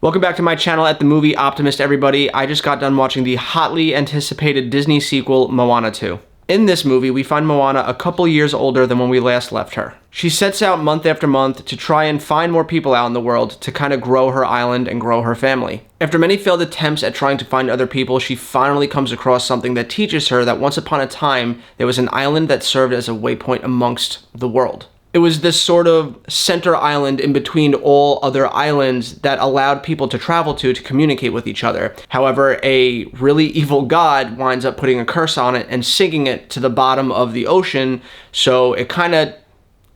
Welcome back to my channel at The Movie Optimist, everybody. I just got done watching the hotly anticipated Disney sequel, Moana 2. In this movie, we find Moana a couple years older than when we last left her. She sets out month after month to try and find more people out in the world to kind of grow her island and grow her family. After many failed attempts at trying to find other people, she finally comes across something that teaches her that once upon a time, there was an island that served as a waypoint amongst the world. It was this sort of center island in between all other islands that allowed people to travel to communicate with each other. However, a really evil god winds up putting a curse on it and sinking it to the bottom of the ocean, so it kind of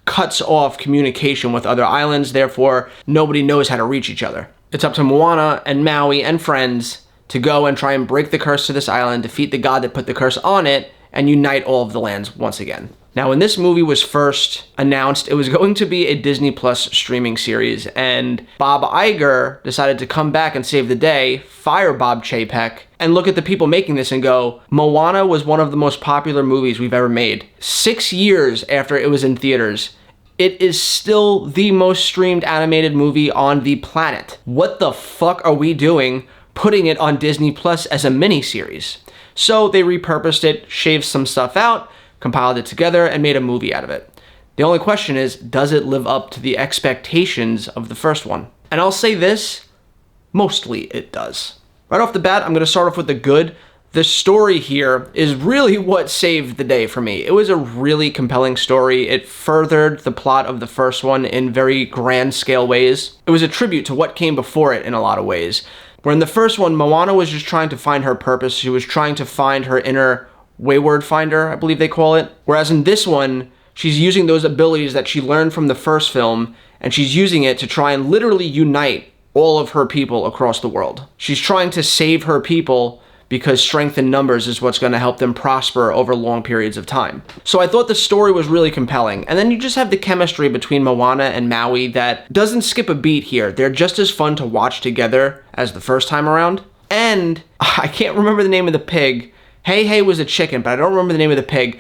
cuts off communication with other islands, therefore nobody knows how to reach each other. It's up to Moana and Maui and friends to go and try and break the curse to this island, defeat the god that put the curse on it, and unite all of the lands once again. Now, when this movie was first announced, it was going to be a Disney Plus streaming series, and Bob Iger decided to come back and save the day, fire Bob Chapek, and look at the people making this and go, Moana was one of the most popular movies we've ever made. 6 years after it was in theaters, it is still the most streamed animated movie on the planet. What the fuck are we doing putting it on Disney Plus as a miniseries? So they repurposed it, shaved some stuff out, compiled it together, and made a movie out of it. The only question is, does it live up to the expectations of the first one? And I'll say this, mostly it does. Right off the bat, I'm going to start off with the good. The story here is really what saved the day for me. It was a really compelling story. It furthered the plot of the first one in very grand scale ways. It was a tribute to what came before it in a lot of ways. Where in the first one, Moana was just trying to find her purpose. She was trying to find her inner wayward finder, I believe they call it. Whereas in this one, she's using those abilities that she learned from the first film, and she's using it to try and literally unite all of her people across the world. She's trying to save her people because strength in numbers is what's going to help them prosper over long periods of time. So I thought the story was really compelling. And then you just have the chemistry between Moana and Maui that doesn't skip a beat here. They're just as fun to watch together as the first time around. And I can't remember the name of the pig. Hey Hey was a chicken, but I don't remember the name of the pig.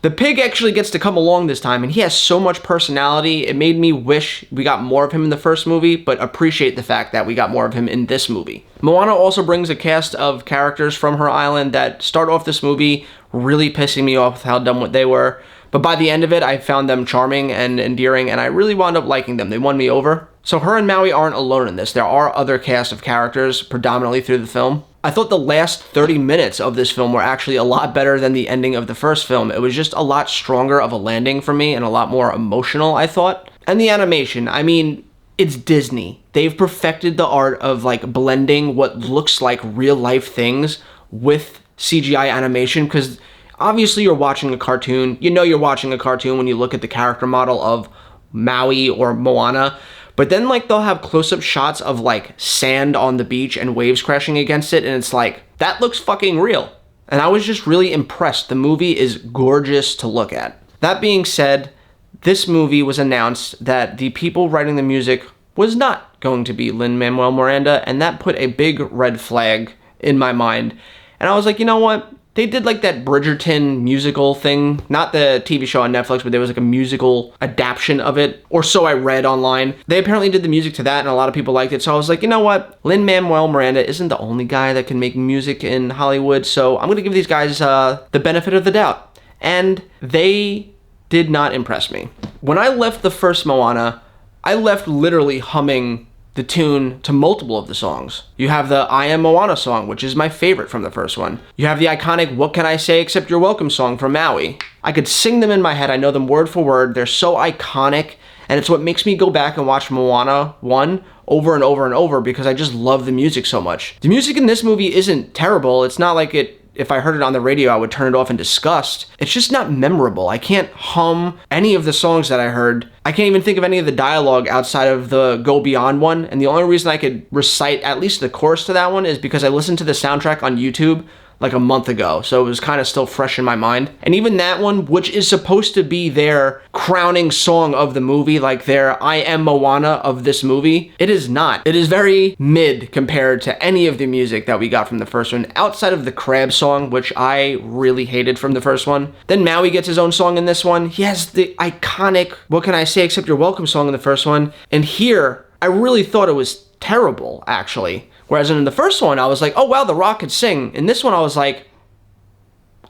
The pig actually gets to come along this time, and he has so much personality. It made me wish we got more of him in the first movie, but appreciate the fact that we got more of him in this movie. Moana also brings a cast of characters from her island that start off this movie really pissing me off with how dumb what they were. But by the end of it, I found them charming and endearing, and I really wound up liking them. They won me over. So her and Maui aren't alone in this. There are other cast of characters predominantly through the film. I thought the last 30 minutes of this film were actually a lot better than the ending of the first film. It was just a lot stronger of a landing for me and a lot more emotional, I thought. And the animation, I mean, it's Disney. They've perfected the art of like blending what looks like real life things with CGI animation, because obviously you're watching a cartoon. You know you're watching a cartoon when you look at the character model of Maui or Moana. But then like they'll have close-up shots of like sand on the beach and waves crashing against it, and it's like, that looks fucking real. And I was just really impressed. The movie is gorgeous to look at. That being said, this movie was announced that the people writing the music was not going to be Lin-Manuel Miranda, and that put a big red flag in my mind. And I was like, you know what? They did like that Bridgerton musical thing, not the TV show on Netflix, but there was like a musical adaptation of it, or so I read online. They apparently did the music to that, and a lot of people liked it, so I was like, you know what? Lin-Manuel Miranda isn't the only guy that can make music in Hollywood, so I'm gonna give these guys the benefit of the doubt. And they did not impress me. When I left the first Moana, I left literally humming the tune to multiple of the songs. You have the I Am Moana song, which is my favorite from the first one. You have the iconic What Can I Say Except You're Welcome song from Maui. I could sing them in my head. I know them word for word. They're so iconic, and it's what makes me go back and watch Moana 1 over and over and over because I just love the music so much. The music in this movie isn't terrible. It's not like if I heard it on the radio, I would turn it off in disgust. It's just not memorable. I can't hum any of the songs that I heard. I can't even think of any of the dialogue outside of the Go Beyond one. And the only reason I could recite at least the chorus to that one is because I listened to the soundtrack on YouTube like a month ago, so it was kind of still fresh in my mind. And even that one, which is supposed to be their crowning song of the movie, like their I Am Moana of this movie, it is not. It is very mid compared to any of the music that we got from the first one, outside of the crab song, which I really hated from the first one. Then Maui gets his own song in this one. He has the iconic What Can I Say Except You're Welcome song in the first one, and here, I really thought it was terrible, actually. Whereas in the first one, I was like, oh wow, The Rock could sing. In this one, I was like,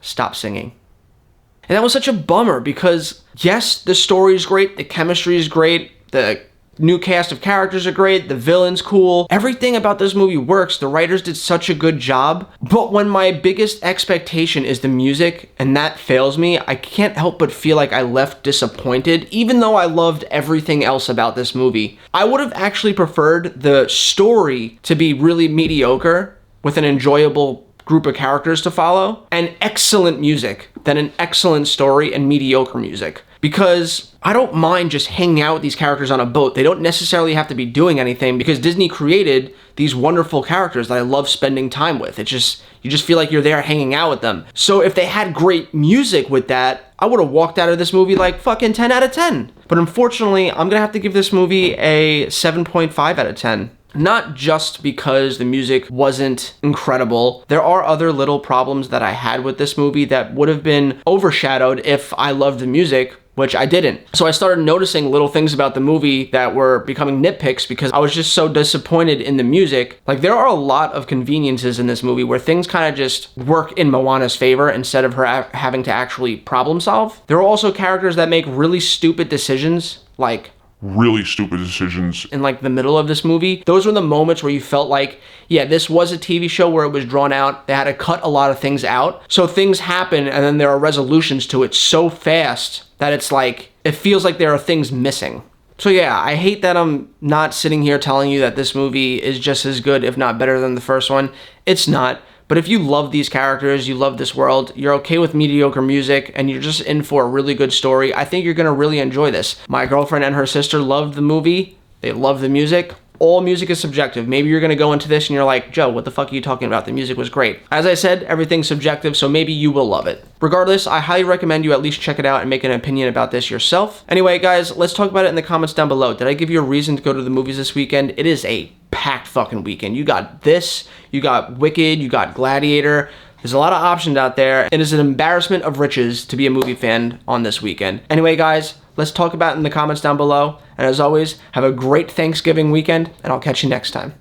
stop singing. And that was such a bummer because, yes, the story is great, the chemistry is great, the new cast of characters are great, the villain's cool. Everything about this movie works. The writers did such a good job. But when my biggest expectation is the music and that fails me, I can't help but feel like I left disappointed, even though I loved everything else about this movie. I would have actually preferred the story to be really mediocre with an enjoyable group of characters to follow and excellent music than an excellent story and mediocre music. Because I don't mind just hanging out with these characters on a boat. They don't necessarily have to be doing anything because Disney created these wonderful characters that I love spending time with. You just feel like you're there hanging out with them. So if they had great music with that, I would have walked out of this movie like fucking 10 out of 10. But unfortunately, I'm gonna have to give this movie a 7.5 out of 10. Not just because the music wasn't incredible. There are other little problems that I had with this movie that would have been overshadowed if I loved the music, which I didn't. So I started noticing little things about the movie that were becoming nitpicks because I was just so disappointed in the music. Like, there are a lot of conveniences in this movie where things kind of just work in Moana's favor instead of her having to actually problem solve. There are also characters that make really stupid decisions, in like the middle of this movie. Those were the moments where you felt like, yeah, this was a TV show where it was drawn out. They had to cut a lot of things out. So things happen and then there are resolutions to it so fast that it's like, it feels like there are things missing. So yeah, I hate that I'm not sitting here telling you that this movie is just as good, if not better than the first one. It's not. But if you love these characters, you love this world, you're okay with mediocre music, and you're just in for a really good story, I think you're gonna really enjoy this. My girlfriend and her sister loved the movie. They love the music. All music is subjective. Maybe you're gonna go into this and you're like, Joe, what the fuck are you talking about? The music was great. As I said, everything's subjective, so maybe you will love it. Regardless, I highly recommend you at least check it out and make an opinion about this yourself. Anyway, guys, let's talk about it in the comments down below. Did I give you a reason to go to the movies this weekend? It is a packed fucking weekend. You got this, you got Wicked, you got Gladiator. There's a lot of options out there. It is an embarrassment of riches to be a movie fan on this weekend. Anyway, guys, let's talk about it in the comments down below. And as always, have a great Thanksgiving weekend, and I'll catch you next time.